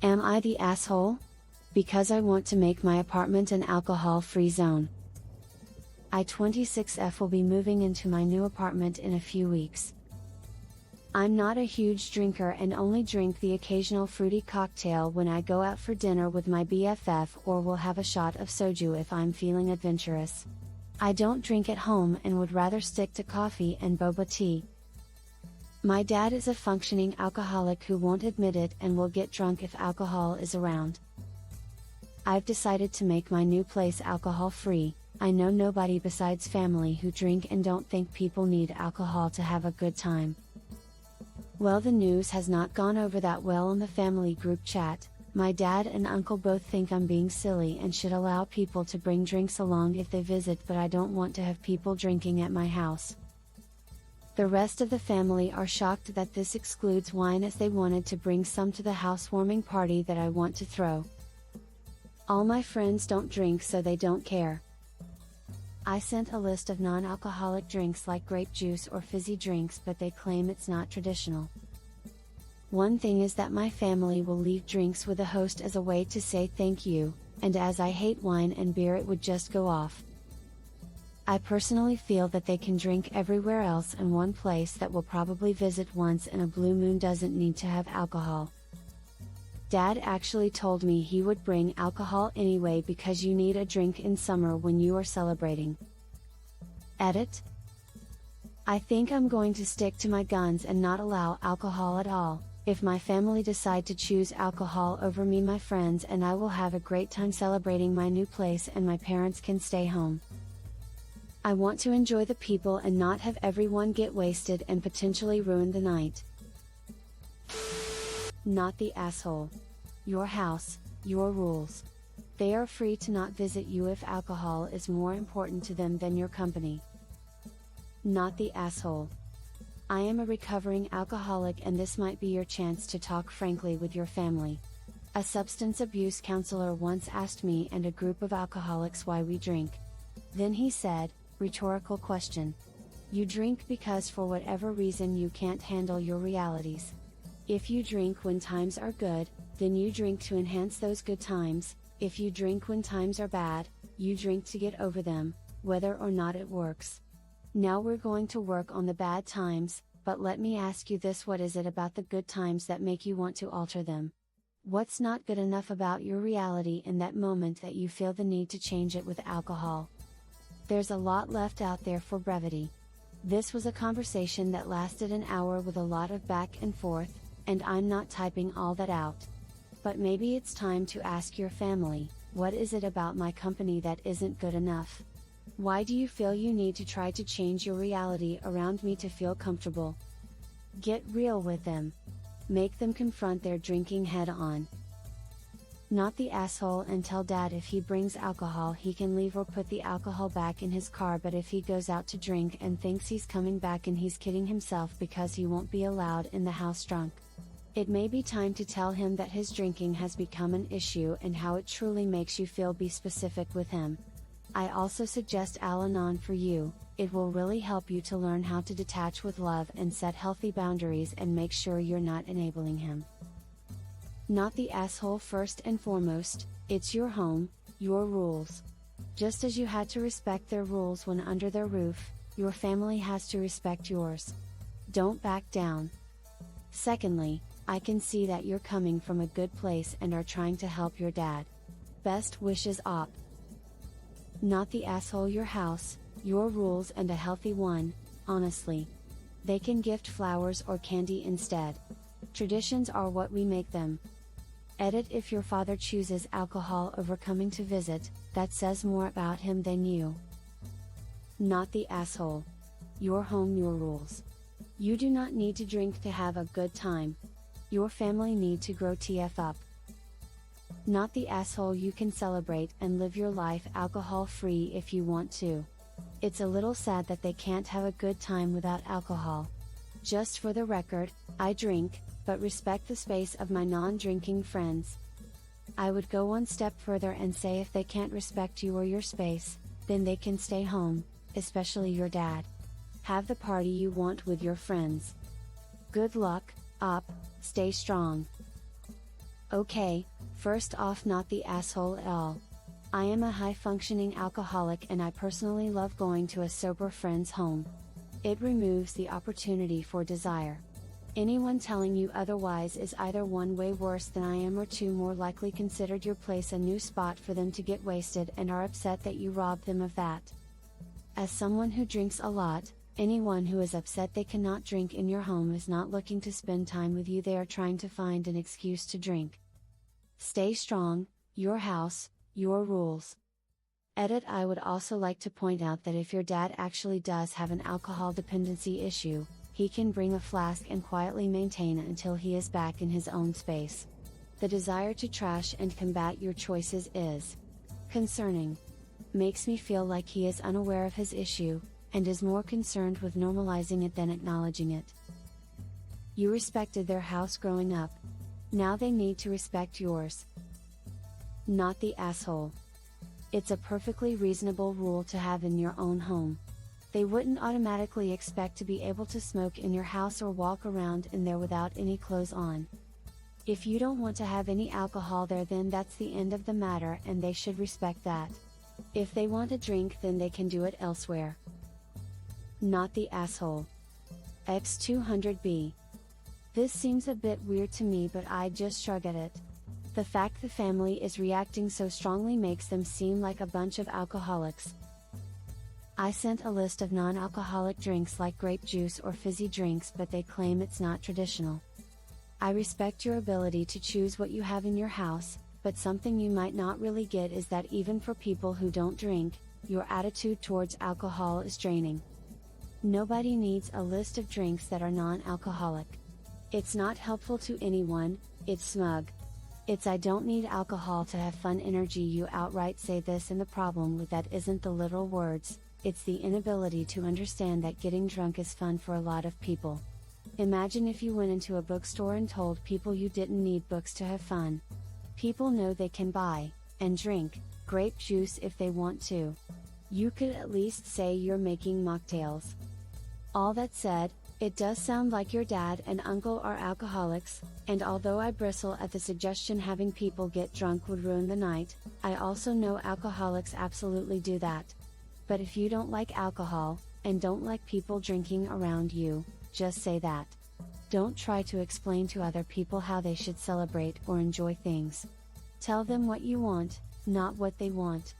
Am I the asshole? Because I want to make my apartment an alcohol-free zone. I 26F will be moving into my new apartment in a few weeks. I'm not a huge drinker and only drink the occasional fruity cocktail when I go out for dinner with my BFF, or will have a shot of soju if I'm feeling adventurous. I don't drink at home and would rather stick to coffee and boba tea. My dad is a functioning alcoholic who won't admit it and will get drunk if alcohol is around. I've decided to make my new place alcohol-free. I know nobody besides family who drink and don't think people need alcohol to have a good time. Well, the news has not gone over that well on the family group chat. My dad and uncle both think I'm being silly and should allow people to bring drinks along if they visit, but I don't want to have people drinking at my house. The rest of the family are shocked that this excludes wine, as they wanted to bring some to the housewarming party that I want to throw. All my friends don't drink, so they don't care. I sent a list of non-alcoholic drinks like grape juice or fizzy drinks, but they claim it's not traditional. One thing is that my family will leave drinks with the host as a way to say thank you, and as I hate wine and beer, it would just go off. I personally feel that they can drink everywhere else, and one place that we'll probably visit once in a blue moon doesn't need to have alcohol. Dad actually told me he would bring alcohol anyway because you need a drink in summer when you are celebrating. Edit. I think I'm going to stick to my guns and not allow alcohol at all. If my family decide to choose alcohol over me, my friends and I will have a great time celebrating my new place, and my parents can stay home. I want to enjoy the people and not have everyone get wasted and potentially ruin the night. Not the asshole. Your house, your rules. They are free to not visit you if alcohol is more important to them than your company. Not the asshole. I am a recovering alcoholic, and this might be your chance to talk frankly with your family. A substance abuse counselor once asked me and a group of alcoholics why we drink. Then he said, rhetorical question. You drink because for whatever reason you can't handle your realities. If you drink when times are good, then you drink to enhance those good times. If you drink when times are bad, you drink to get over them, whether or not it works. Now we're going to work on the bad times, but let me ask you this: what is it about the good times that make you want to alter them? What's not good enough about your reality in that moment that you feel the need to change it with alcohol? There's a lot left out there for brevity. This was a conversation that lasted an hour with a lot of back and forth, and I'm not typing all that out. But maybe it's time to ask your family, what is it about my company that isn't good enough? Why do you feel you need to try to change your reality around me to feel comfortable? Get real with them. Make them confront their drinking head on. Not the asshole, and tell dad if he brings alcohol he can leave or put the alcohol back in his car, but if he goes out to drink and thinks he's coming back, and he's kidding himself because he won't be allowed in the house drunk. It may be time to tell him that his drinking has become an issue and how it truly makes you feel. Be specific with him. I also suggest Al-Anon for you. It will really help you to learn how to detach with love and set healthy boundaries and make sure you're not enabling him. Not the asshole. First and foremost, it's your home, your rules. Just as you had to respect their rules when under their roof, your family has to respect yours. Don't back down. Secondly, I can see that you're coming from a good place and are trying to help your dad. Best wishes, Op. Not the asshole. Your house, your rules, and a healthy one, honestly. They can gift flowers or candy instead. Traditions are what we make them. Edit. If your father chooses alcohol over coming to visit, that says more about him than you. Not the asshole. Your home, your rules. You do not need to drink to have a good time. Your family need to grow TF up. Not the asshole. You can celebrate and live your life alcohol-free if you want to. It's a little sad that they can't have a good time without alcohol. Just for the record, I drink, but respect the space of my non-drinking friends. I would go one step further and say if they can't respect you or your space, then they can stay home, especially your dad. Have the party you want with your friends. Good luck, Op, stay strong. Okay, first off, not the asshole at all. I am a high-functioning alcoholic and I personally love going to a sober friend's home. It removes the opportunity for desire. Anyone telling you otherwise is either one, way worse than I am, or two, more likely considered your place a new spot for them to get wasted and are upset that you robbed them of that. As someone who drinks a lot, anyone who is upset they cannot drink in your home is not looking to spend time with you, they are trying to find an excuse to drink. Stay strong, your house, your rules. Edit. I would also like to point out that if your dad actually does have an alcohol dependency issue, he can bring a flask and quietly maintain it until he is back in his own space. The desire to trash and combat your choices is concerning. Makes me feel like he is unaware of his issue, and is more concerned with normalizing it than acknowledging it. You respected their house growing up. Now they need to respect yours. Not the asshole. It's a perfectly reasonable rule to have in your own home. They wouldn't automatically expect to be able to smoke in your house or walk around in there without any clothes on. If you don't want to have any alcohol there, then that's the end of the matter and they should respect that. If they want a drink, then they can do it elsewhere. Not the asshole. X200B. This seems a bit weird to me, but I just shrug at it. The fact the family is reacting so strongly makes them seem like a bunch of alcoholics. I sent a list of non-alcoholic drinks like grape juice or fizzy drinks, but they claim it's not traditional. I respect your ability to choose what you have in your house, but something you might not really get is that even for people who don't drink, your attitude towards alcohol is draining. Nobody needs a list of drinks that are non-alcoholic. It's not helpful to anyone, it's smug. It's "I don't need alcohol to have fun" energy. You outright say this, and the problem with that isn't the literal words, it's the inability to understand that getting drunk is fun for a lot of people. Imagine if you went into a bookstore and told people you didn't need books to have fun. People know they can buy, and drink, grape juice if they want to. You could at least say you're making mocktails. All that said, it does sound like your dad and uncle are alcoholics, and although I bristle at the suggestion having people get drunk would ruin the night, I also know alcoholics absolutely do that. But if you don't like alcohol, and don't like people drinking around you, just say that. Don't try to explain to other people how they should celebrate or enjoy things. Tell them what you want, not what they want.